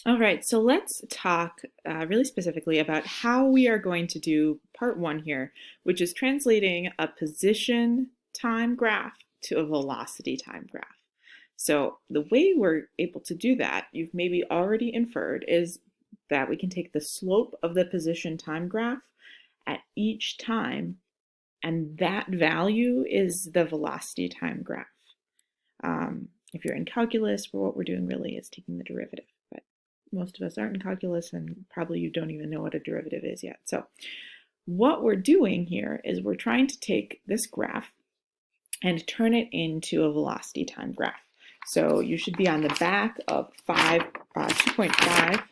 All right, so let's talk really specifically about how we are going to do part one here, which is translating a position time graph to a velocity time graph. So the way we're able to do that, you've maybe already inferred, is that we can take the slope of the position time graph at each time, and that value is the velocity time graph. If you're in calculus, what we're doing really is taking the derivative, but most of us aren't in calculus and probably you don't even know what a derivative is yet. So what we're doing here is we're trying to take this graph and turn it into a velocity time graph. So you should be on the back of 2.5,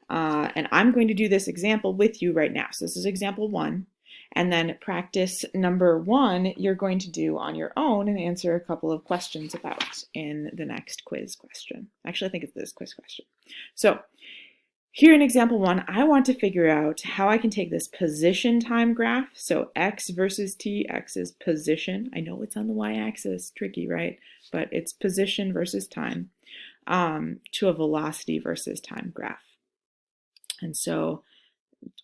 and I'm going to do this example with you right now. So this is example one. And then practice number one, you're going to do on your own and answer a couple of questions about in the next quiz question. Actually, I think it's this quiz question. So here in example one, I want to figure out how I can take this position time graph. So x versus t, x is position. I know it's on the y-axis, tricky, right? But it's position versus time to a velocity versus time graph. And so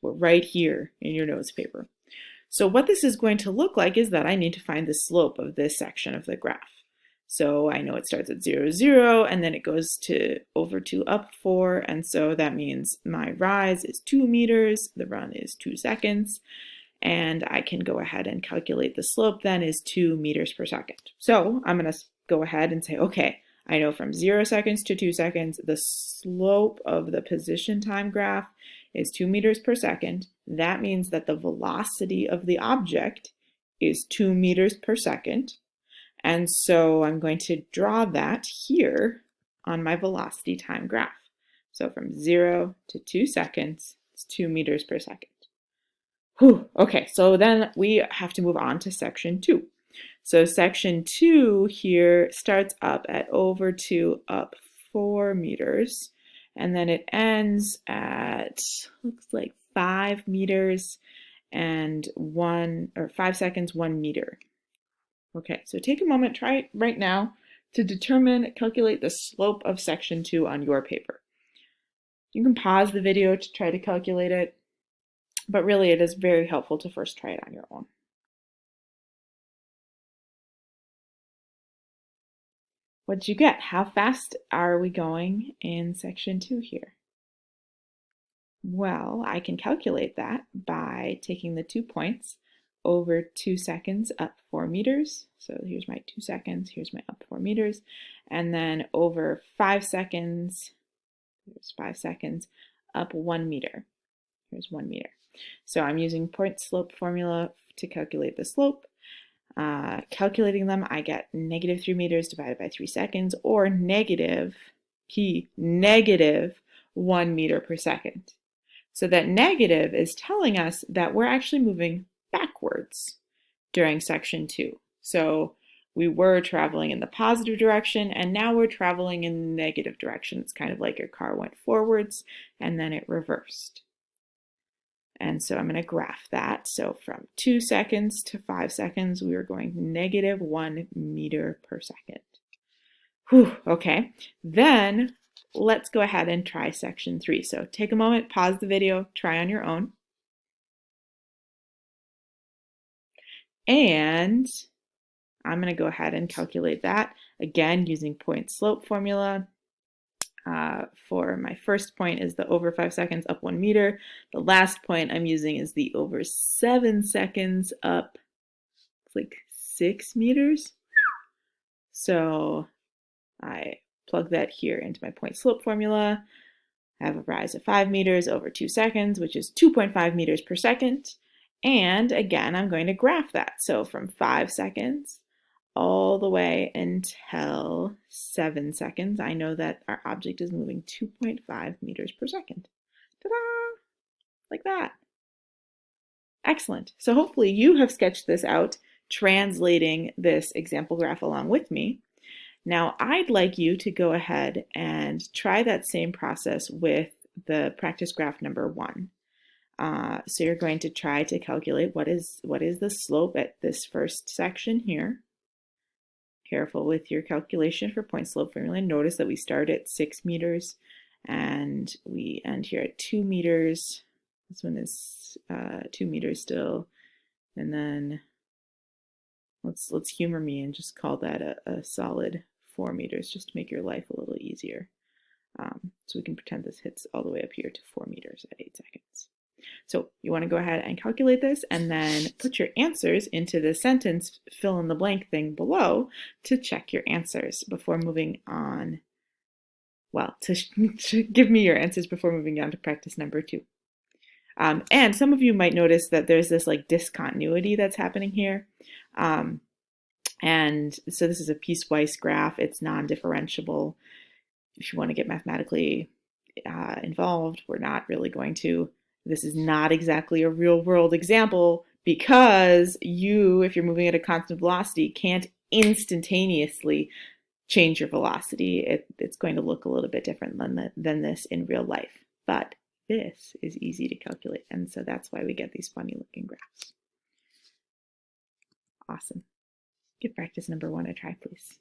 we're right here in your notes paper. So what this is going to look like is that I need to find the slope of this section of the graph. So I know it starts at 0, 0, and then it goes to over 2, up 4, and so that means my rise is 2 meters, the run is 2 seconds, and I can go ahead and calculate the slope then is 2 meters per second. So I'm going to go ahead and say, okay, I know from 0 seconds to 2 seconds, the slope of the position time graph is 2 meters per second. That means that the velocity of the object is 2 meters per second. And so I'm going to draw that here on my velocity time graph. So from 0 to 2 seconds, it's 2 meters per second. Whew. Okay, so then we have to move on to section 2. So section 2 here starts up at over 2, up 4 meters. And then it ends at, looks like 5 meters and 5 seconds, 1 meter. Okay, so take a moment, try it right now to calculate the slope of section 2 on your paper. You can pause the video to try to calculate it, but really it is very helpful to first try it on your own. What'd you get? How fast are we going in section 2 here? Well, I can calculate that by taking the 2 points over 2 seconds up 4 meters. So here's my 2 seconds, here's my up 4 meters. And then over 5 seconds, here's 5 seconds, up 1 meter. Here's 1 meter. So I'm using point slope formula to calculate the slope. Calculating them, I get negative 3 meters divided by 3 seconds, or negative 1 meter per second. So that negative is telling us that we're actually moving backwards during section 2. So we were traveling in the positive direction, and now we're traveling in the negative direction. It's kind of like your car went forwards, and then it reversed. And so I'm going to graph that. So from 2 seconds to 5 seconds, we are going negative 1 meter per second. Whew, okay. Then let's go ahead and try section 3. So take a moment, pause the video, try on your own. And I'm going to go ahead and calculate that, again, using point slope formula. For my first point is the over 5 seconds up 1 meter. The last point I'm using is the over 7 seconds up, it's like 6 meters. So I plug that here into my point slope formula. I have a rise of 5 meters over 2 seconds, which is 2.5 meters per second. And again, I'm going to graph that. So from 5 seconds all the way until 7 seconds, I know that our object is moving 2.5 meters per second. Ta-da! Like that. Excellent. So hopefully you have sketched this out, translating this example graph along with me. Now I'd like you to go ahead and try that same process with the practice graph number 1. So you're going to try to calculate what is the slope at this first section here. Careful with your calculation for point slope formula. Notice that we start at 6 meters and we end here at 2 meters. This one is 2 meters still, and then let's humor me and just call that a solid 4 meters, just to make your life a little easier. So we can pretend this hits all the way up here to 4 meters at 8 seconds. So you want to go ahead and calculate this and then put your answers into the sentence fill in the blank thing below to check your answers before moving on. Well, to give me your answers before moving on to practice number 2. And some of you might notice that there's this like discontinuity that's happening here. And so this is a piecewise graph. It's non-differentiable. If you want to get mathematically involved, we're not really going to. This is not exactly a real world example because you, if you're moving at a constant velocity, can't instantaneously change your velocity. It's going to look a little bit different than this in real life. But this is easy to calculate, and so that's why we get these funny looking graphs. Awesome. Give practice number 1 a try, please.